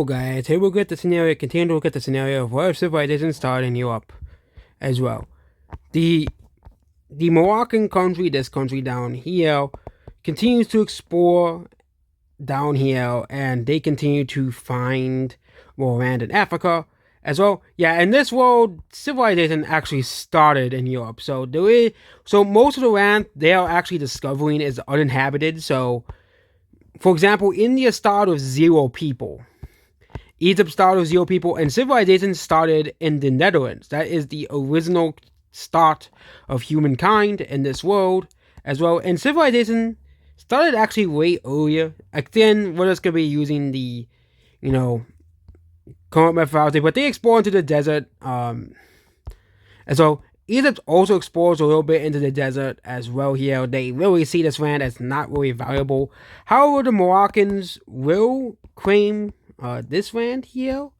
Guys, here we'll get the scenario, continue to look at the scenario of what if civilization started in Europe as well. The Moroccan country, this country down here, continues to explore down here, and they continue to find more land in Africa as well. Yeah, in this world, civilization actually started in Europe. So most of the land they are actually discovering is uninhabited. So, for example, India started with 0 people. Egypt started with 0 people, and civilization started in the Netherlands. That is the original start of humankind in this world as well. And civilization started actually way earlier. Again, we're just going to be using the, current methodology, but they explore into the desert. And so Egypt also explores a little bit into the desert as well here. They really see this land as not really valuable. However, the Moroccans will claim this land here,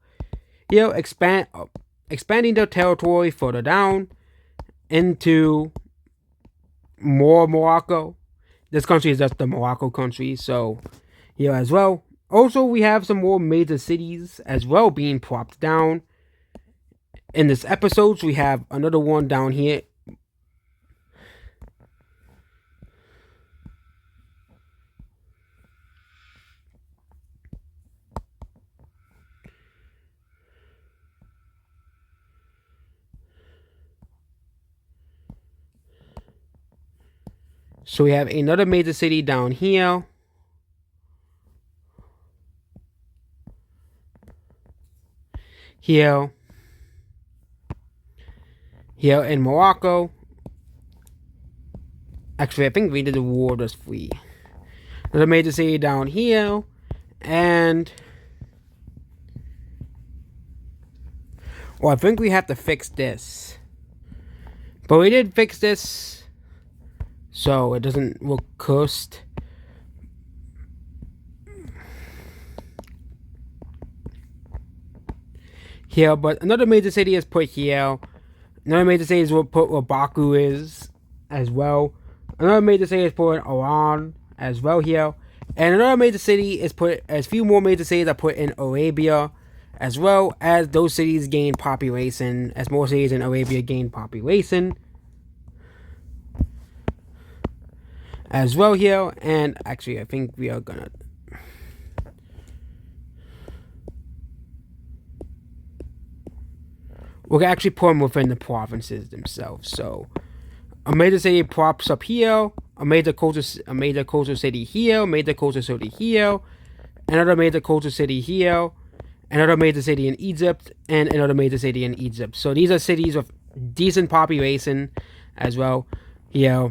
expanding their territory further down into more Morocco. This country is just the Morocco country, so here as well. Also, we have some more major cities as well being plopped down. In this episode, we have another one down here. So we have another major city down here. Here in Morocco. Actually, I think we did the war just free. Another major city down here. And I think we have to fix this. But we did fix this, so it doesn't look cursed. Here, but another major city is put here. Another major city is put where Baku is as well. Another major city is put in Iran as well here. And another major city is put, as few more major cities are put in Arabia, as well as those cities gain population, as more cities in Arabia gain population as well here. And actually, I think we are gonna we're actually put them within the provinces themselves. So a major city pops up here, a major coastal city here, a major coastal city here, another major coastal city here, another major city in Egypt, and another major city in Egypt. So these are cities with decent population as well here.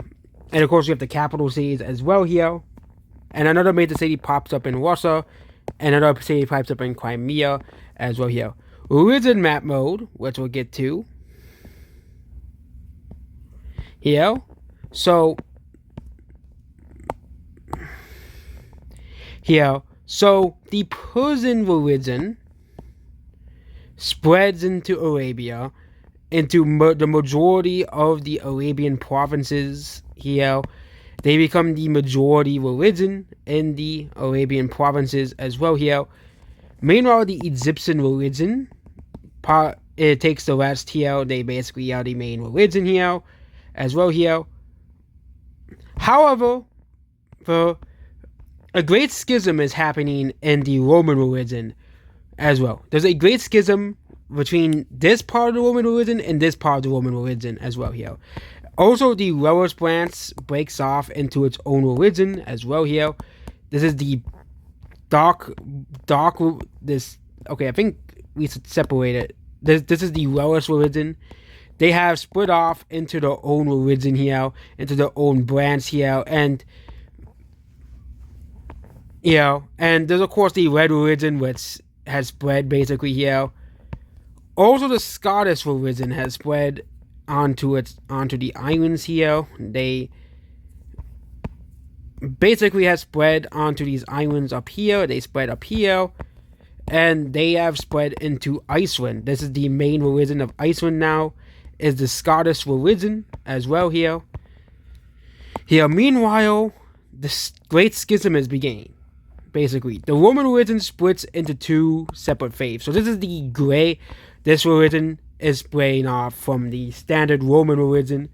And of course we have the capital cities as well here. And another major city pops up in Russia, and another city pops up in Crimea as well here. Region map mode, which we'll get to here. So here, so the Persian religion spreads into Arabia, into the majority of the Arabian provinces here. They become the majority religion in the Arabian provinces as well here. Meanwhile, the Egyptian religion, it takes the rest here. They basically are the main religion here as well here. However, a great schism is happening in the Roman religion as well. There's a great schism between this part of the Roman religion and this part of the Roman religion as well here. Also, the Rellers branch breaks off into its own religion as well here. This is the okay, I think we should separate it. This is the Rellers religion. They have split off into their own religion here, into their own branch here, and and there's of course the Red religion, which has spread basically here. Also, the Scottish religion has spread onto the islands here. They basically have spread onto these islands up here. They spread up here, and they have spread into Iceland. This is the main religion of Iceland now, is the Scottish religion as well here. Meanwhile, the Great Schism is beginning. basically. The Roman religion splits into two separate faiths. So this is the gray. This religion is splitting off from the standard Roman religion,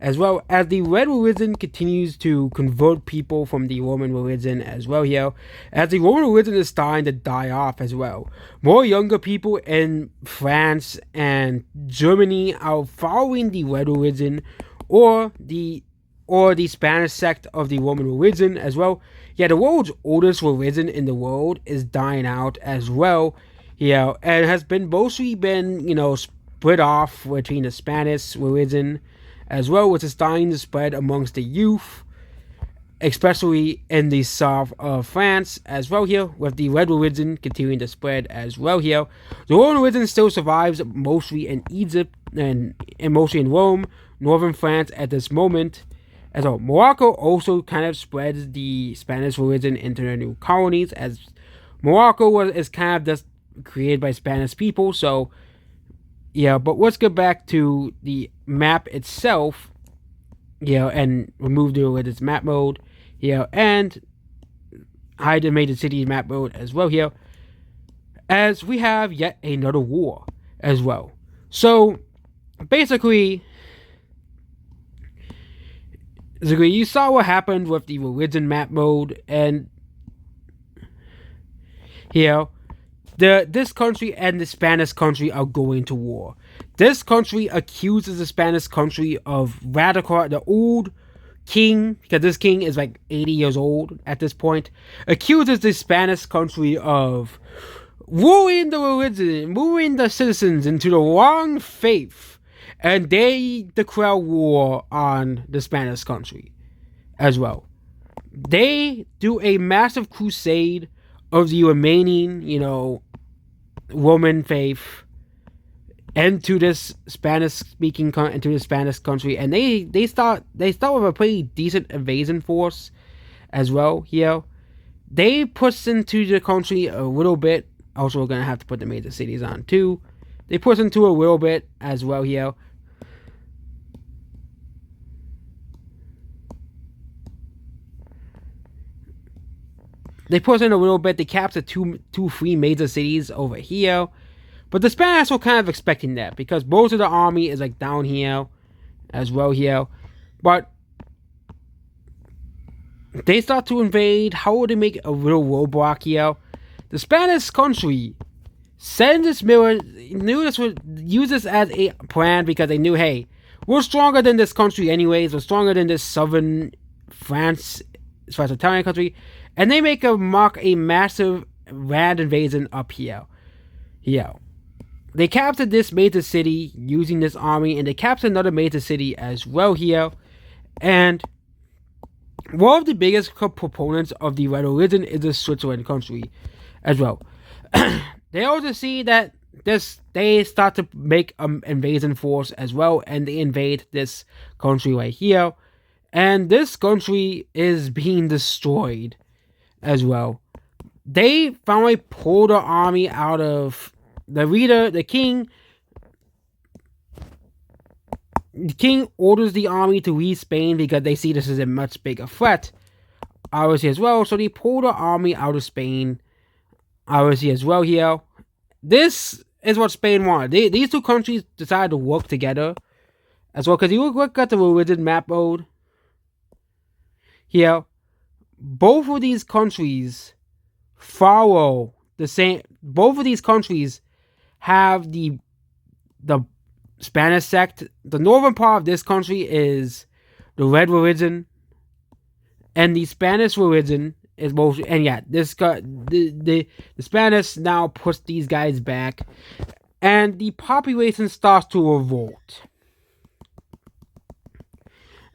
as well as the red religion continues to convert people from the Roman religion as well here, as the Roman religion is starting to die off as well. More younger people in France and Germany are following the red religion or the Spanish sect of the Roman religion as well. Yeah, the world's oldest religion in the world is dying out as well, and has been mostly been, split off between the Spanish religion as well, which is starting to spread amongst the youth, especially in the south of France as well here, with the red religion continuing to spread as well here. The Roman religion still survives mostly in Egypt and mostly in Rome, northern France at this moment. As well, Morocco also kind of spreads the Spanish religion into their new colonies, as Morocco is kind of just created by Spanish people. So, yeah, but let's get back to the map itself, and remove the religious map mode, and hide the major cities map mode as well here, as we have yet another war as well. So, basically, you saw what happened with the religion map mode, and this country and the Spanish country are going to war. This country accuses the Spanish country of the old king, because this king is like 80 years old at this point, accuses the Spanish country of ruining the religion, moving the citizens into the wrong faith. And they declare war on the Spanish country as well. They do a massive crusade of the remaining, Roman faith into this into the Spanish country, and they start with a pretty decent invasion force as well here. They push into the country a little bit. Also, we're gonna have to put the major cities on too. They push into a little bit as well here. They push in a little bit. They capture three major cities over here. But the Spanish were kind of expecting that, because most of the army is like down here as well here. But they start to invade. How would they make a real roadblock here? The Spanish country sends this mirror, knew this would use this as a plan, because they knew, hey, we're stronger than this country anyways. We're stronger than this southern France, Italian country. And they make a massive land invasion up here. They captured this major city using this army, and they captured another major city as well here. And one of the biggest proponents of the red religion is the Switzerland country as well. They also see that they start to make an invasion force as well, and they invade this country right here. And this country is being destroyed as well. They finally pulled the army out of the king. The king orders the army to leave Spain, because they see this as a much bigger threat, obviously, as well. So they pull the army out of Spain, obviously, as well here. This is what Spain wanted. These two countries decided to work together as well, because you look at the religion map mode here. Both of these countries follow the same. Both of these countries have the Spanish sect. The northern part of this country is the red religion, and the Spanish religion is mostly. And yeah, the Spanish now push these guys back, and the population starts to revolt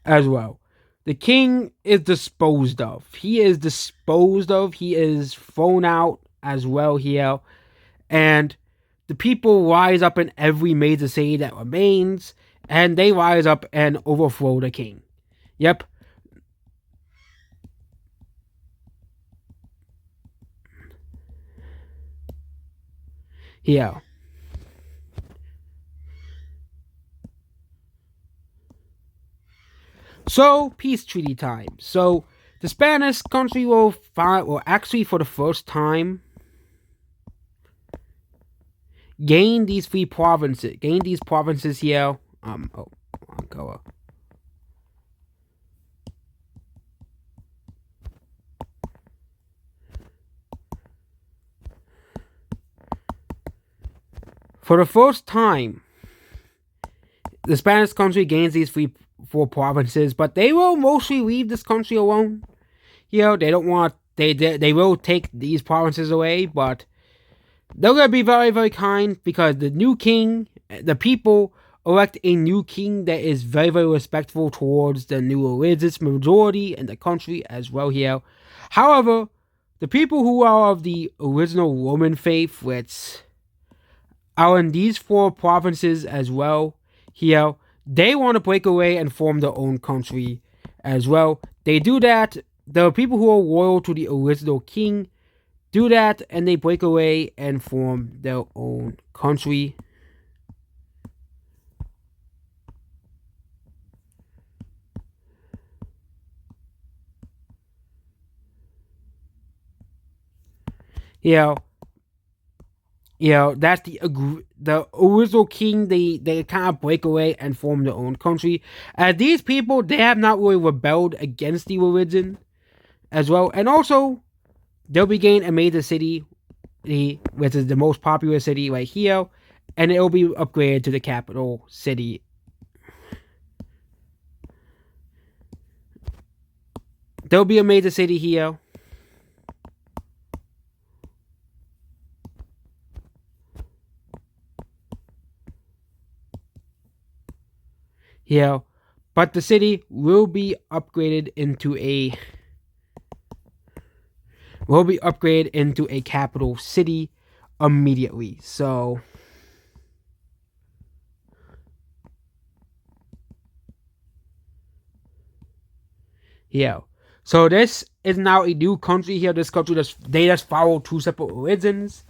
as well. The king is disposed of. He is thrown out as well here. And the people rise up in every major city that remains, and they rise up and overthrow the king. Yep. Here. So, peace treaty time. So, The Spanish country will actually for the first time gain these provinces here. I'll go up. For the first time, the Spanish country gains these four provinces, but they will mostly leave this country alone. They don't want they will take these provinces away, but they're gonna be very, very kind because the new king, the people elect a new king that is very, very respectful towards the new religious majority in the country as well here. However, the people who are of the original Roman faith, which are in these four provinces as well here, they want to break away and form their own country as well. They do that. The people who are loyal to the original king do that, and they break away and form their own country. That's the original king. They kind of break away and form their own country. These people, they have not really rebelled against the religion as well, and also they'll be gaining a major city, which is the most popular city right here, and it will be upgraded to the capital city. There'll be a major city here. But the city will be upgraded into a capital city immediately. So so this is now a new country here. This country they just follow two separate religions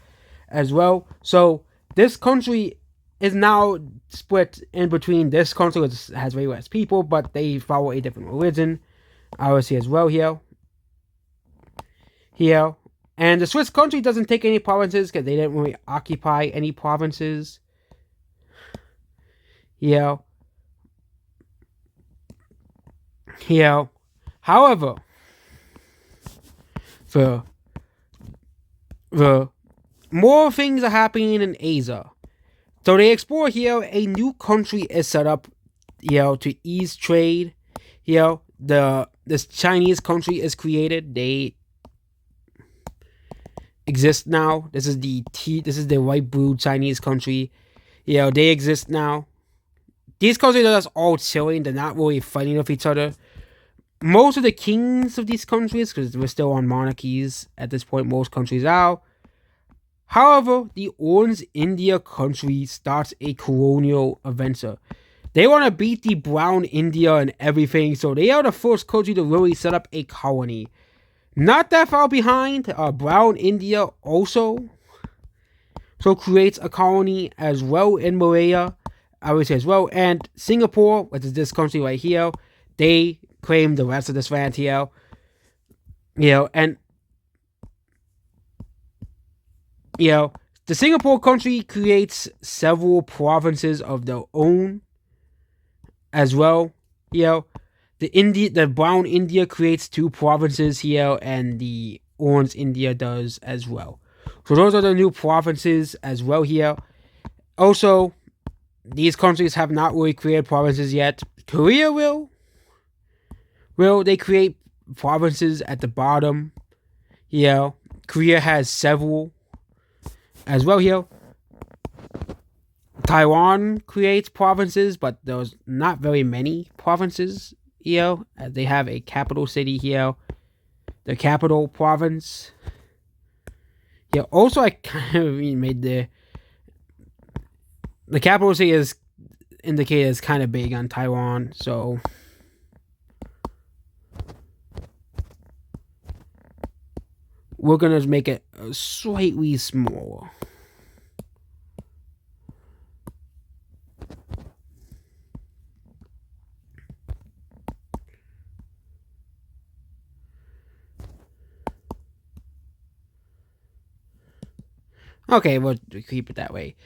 as well. So this country is now split in between this country, which has very less people, but they follow a different religion, obviously, as well here. And the Swiss country doesn't take any provinces because they didn't really occupy any provinces. However, the more things are happening in Asia. So they explore here. A new country is set up, to ease trade. This Chinese country is created. They exist now. This is the white blue Chinese country. They exist now. These countries are just all chilling. They're not really fighting with each other. Most of the kings of these countries, because we're still on monarchies at this point, most countries are. However, the Orange India country starts a colonial adventure. They want to beat the Brown India and everything, so they are the first country to really set up a colony. Not that far behind, Brown India also creates a colony as well in Malaya, I would say as well, and Singapore, which is this country right here, they claim the rest of this land here. And the Singapore country creates several provinces of their own as well. The Brown India creates 2 provinces here, and the Orange India does as well. So those are the new provinces as well here. Also, these countries have not really created provinces yet. Korea will. They create provinces at the bottom. Korea has several as well here. Taiwan creates provinces, but there's not very many provinces here. They have a capital city here, the capital province. Also I kind of made the capital city is indicated as kind of big on Taiwan, so we're gonna make it slightly smaller. Okay, we'll keep it that way.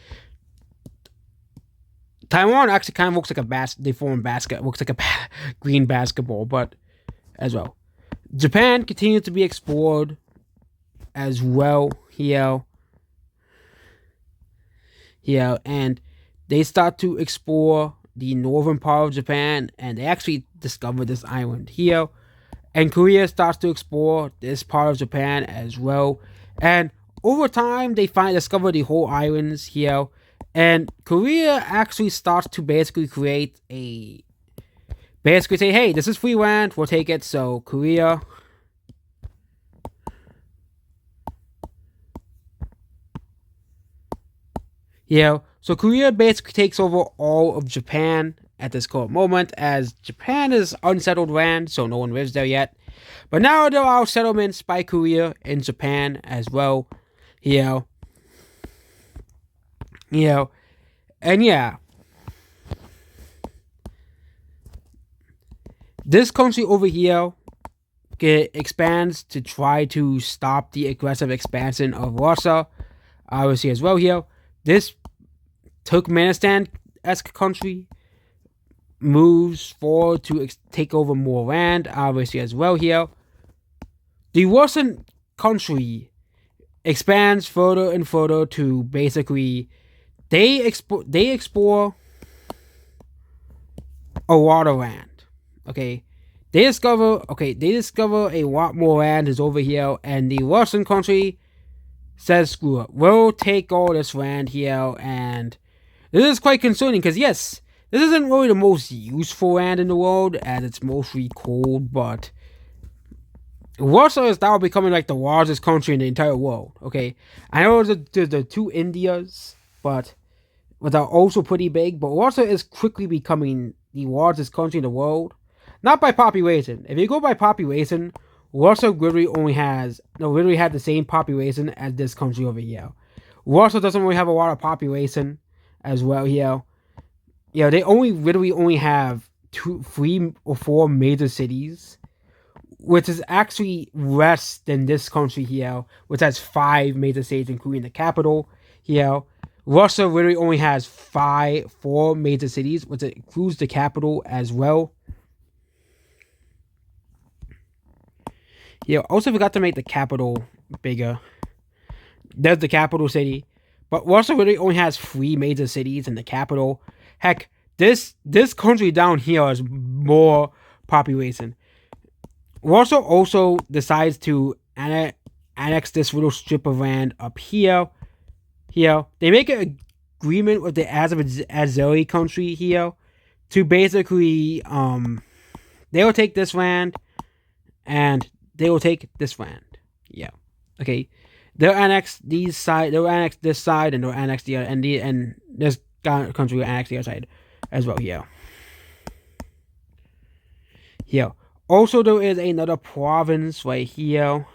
Taiwan actually kind of looks like a deformed basket. Looks like a green basketball, but as well. Japan continues to be explored as well here. Here, and they start to explore the northern part of Japan, and they actually discover this island here. And Korea starts to explore this part of Japan as well. And over time, they discover the whole islands here. And Korea actually starts to basically basically say, hey, this is free land, we'll take it. So Korea, so Korea basically takes over all of Japan at this current moment, as Japan is unsettled land, so no one lives there yet. But now there are settlements by Korea in Japan as well. You know, and yeah, this country over here expands to try to stop the aggressive expansion of Russia. Obviously, as well here, this Turkmenistan-esque country moves forward to take over more land. Obviously, as well here, the Russian country expands further and further to basically they explore a lot of land. Okay, they discover a lot more land is over here, and the Russian country says screw it, we'll take all this land here. And this is quite concerning because yes, this isn't really the most useful land in the world, as it's mostly cold, but Russia is now becoming like the largest country in the entire world. Okay, I know there's the two Indias, but are also pretty big. But Russia is quickly becoming the largest country in the world, not by population. If you go by population, Russia literally had the same population as this country over here. Russia doesn't really have a lot of population as well here. They literally have 3 or 4 major cities, which is actually less than this country here, which has 5 major cities, including the capital here. Russia literally only has 4 major cities, which includes the capital as well. Also forgot to make the capital bigger. There's the capital city, but Russia really only has 3 major cities in the capital. Heck, this country down here has more population. Russia also decides to annex this little strip of land up here. They make an agreement with the Azeri country here to basically they will take this land and they will take this land. Okay. They'll annex this side, and they'll annex the other, and this country will annex the other side as well. Also, there is another province right here.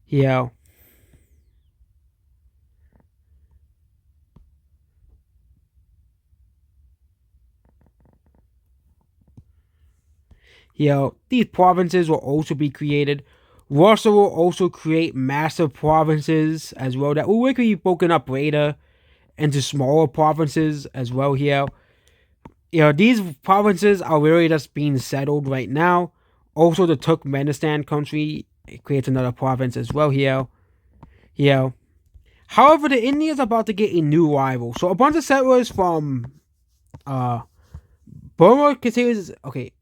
These provinces will also be created. Russia will also create massive provinces as well that will likely be broken up later into smaller provinces as well here. These provinces are really just being settled right now. Also, the Turkmenistan country creates another province as well here. However, the India is about to get a new rival. So a bunch of settlers from Burma continues. Okay.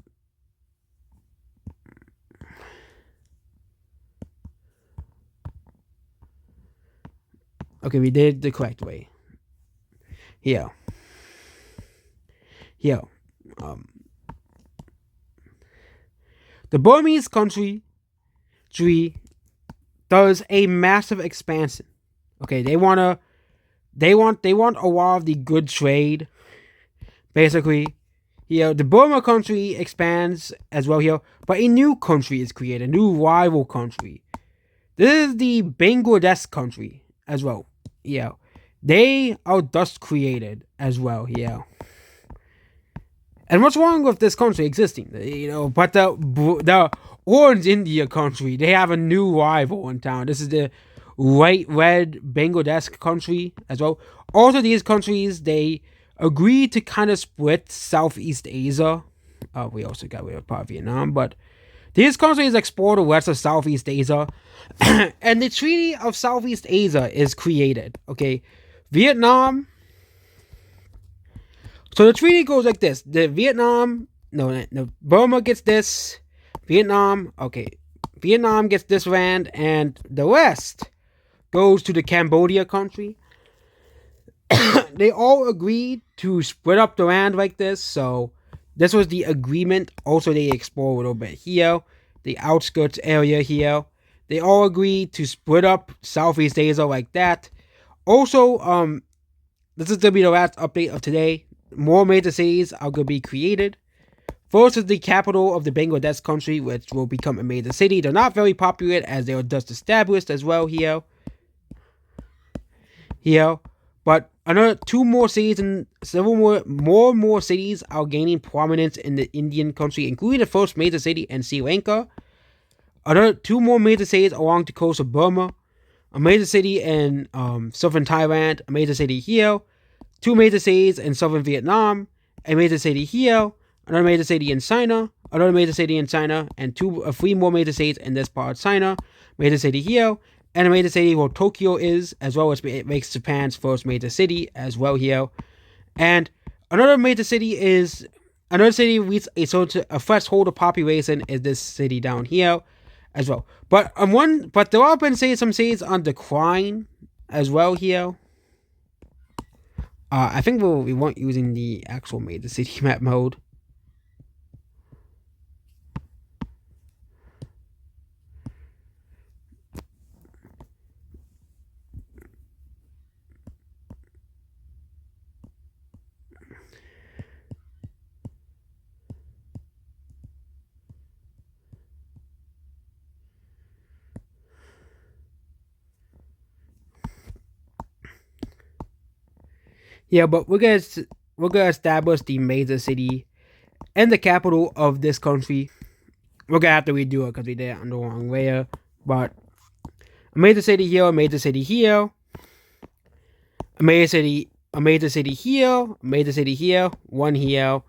Okay, we did the correct way. The Burmese country does a massive expansion. Okay, they want a lot of the good trade. Basically, the Burma country expands as well here, but a new country is created, a new rival country. This is the Bangladesh country as well. They are thus created as well. And what's wrong with this country existing? But the Orange India country, they have a new rival in town. This is the red Bangladesh country as well. Also, these countries, they agreed to kind of split Southeast Asia. We also got rid of part of Vietnam, but these countries explore the rest of Southeast Asia. And the Treaty of Southeast Asia is created. Okay, Vietnam. So the treaty goes like this: the Vietnam, no, Burma gets this. Vietnam, okay, Vietnam gets this land, and the rest goes to the Cambodia country. They all agreed to split up the land like this, so this was the agreement. Also, they explore a little bit here, the outskirts area here. They all agreed to split up Southeast Asia like that. Also, this is gonna be the last update of today. More major cities are gonna be created. First is the capital of the Bangladesh country, which will become a major city. They're not very popular as they were just established as well here. But another two more cities and several more cities are gaining prominence in the Indian country, including the first major city in Sri Lanka. Another two more major cities along the coast of Burma, a major city in southern Thailand, a major city here, two major cities in southern Vietnam, a major city here, another major city in China, another major city in China, and three more major cities in this part of China, major city here, and a major city where Tokyo is, as well as it makes Japan's first major city as well here. And another major city is with a threshold of population is this city down here as well. But there have been some cities on decline as well here. I think we weren't using the actual major city map mode. Yeah, but we're gonna establish the major city and the capital of this country. We're gonna have to redo it because we did it on the wrong way. But a major city here, a major city here, a major city here, a major city here, one here.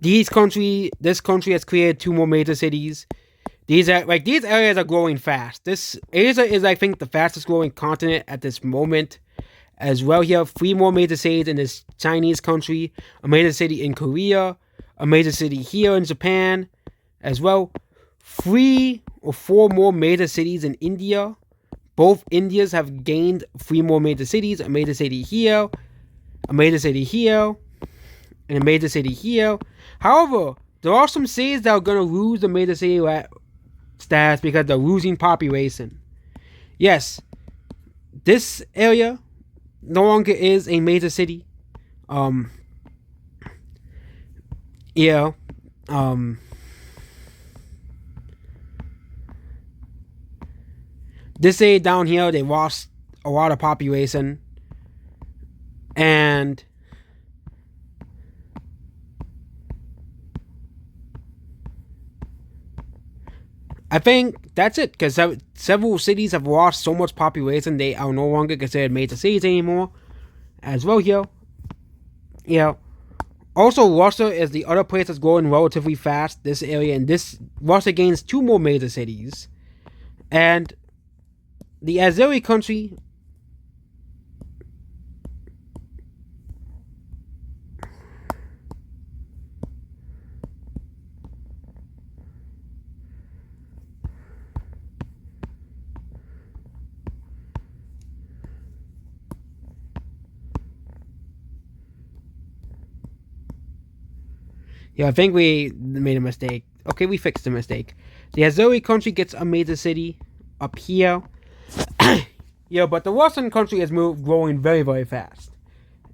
This country has created two more major cities. These areas are growing fast. This Asia is, I think, the fastest growing continent at this moment. As well, here three more major cities in this Chinese country, a major city in Korea, a major city here in Japan, as well. 3 or 4 more major cities in India. Both Indias have gained 3 more major cities, a major city here, a major city here, and a major city here. However, there are some cities that are going to lose the major city status because they're losing population. Yes, this area no longer is a major city. This area down here, they lost a lot of population. And I think that's it, because several cities have lost so much population they are no longer considered major cities anymore. As well here. Yeah. Also, Russia is the other place that's growing relatively fast. This area, and Russia gains 2 more major cities. And the Azeri country. Yeah, I think we made a mistake. Okay, we fixed the mistake. The Azeri country gets a major city up here. Yeah, but the Russian country is growing very, very fast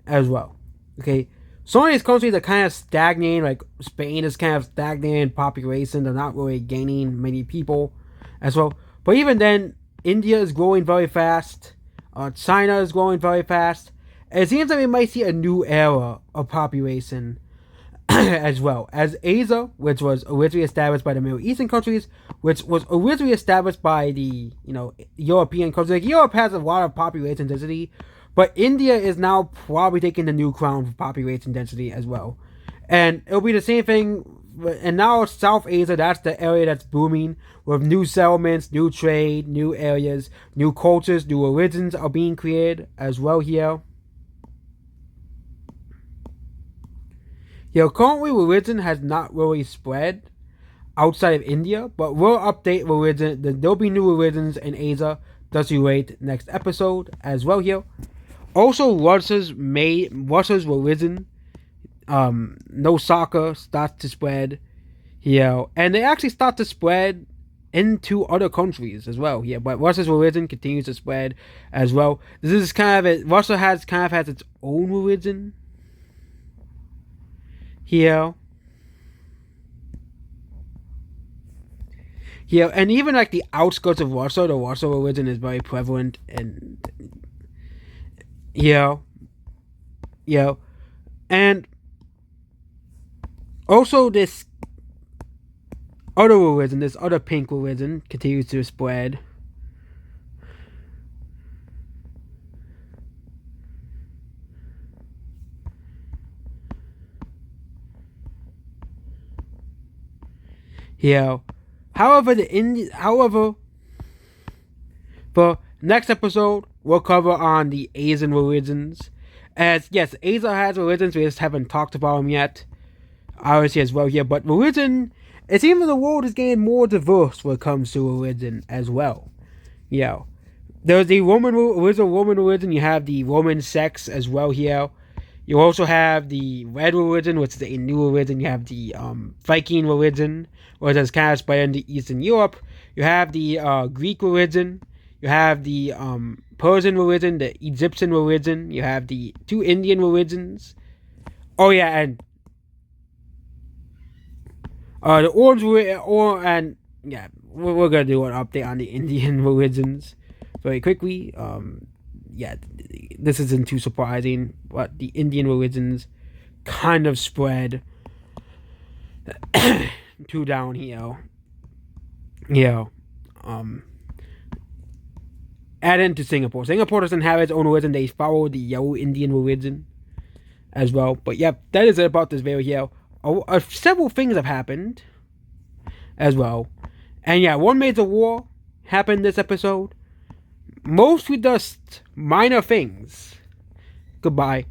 as well. Okay, some of these countries are kind of stagnating. Like Spain is kind of stagnating in population. They're not really gaining many people as well. But even then, India is growing very fast. China is growing very fast. And it seems like we might see a new era of population as well as Asia, which was originally established by the Middle Eastern countries, which was originally established by the European countries. Like Europe has a lot of population density, but India is now probably taking the new crown for population density as well, and it'll be the same thing. And now South Asia, that's the area that's booming with new settlements, new trade, new areas, new cultures, new religions are being created as well here. Currently religion has not really spread outside of India, but we'll update religion. There'll be new religions in Asia. Thus, you wait next episode as well here. Also, Russia's religion, no soccer, starts to spread here, and they actually start to spread into other countries as well here. But Russia's religion continues to spread as well. This is Russia has its own religion here. Yeah, and even like the outskirts of Russia, the Russia religion is very prevalent, and yeah, and also this other religion, this other pink religion, continues to spread. Yeah. However, for next episode, we'll cover on the Asian religions. As yes, Asia has religions, we just haven't talked about them yet. Obviously, as well here, but religion, it seems that the world is getting more diverse when it comes to religion as well. Yeah, there's the Roman religion. You have the Roman sects as well here. You also have the Red religion, which is a new religion. You have the Viking religion, which is kind of spread into Eastern Europe. You have the Greek religion. You have the Persian religion, the Egyptian religion. You have the two Indian religions. Oh yeah, and the orange and yeah, we're gonna do an update on the Indian religions very quickly. Yeah, this isn't too surprising, but the Indian religions kind of spread to down here. Yeah. Add into Singapore. Singapore doesn't have its own religion. They follow the Yellow Indian religion as well. But yeah, that is it about this video here. Several things have happened as well. And yeah, one major war happened this episode. Mostly just minor things. Goodbye.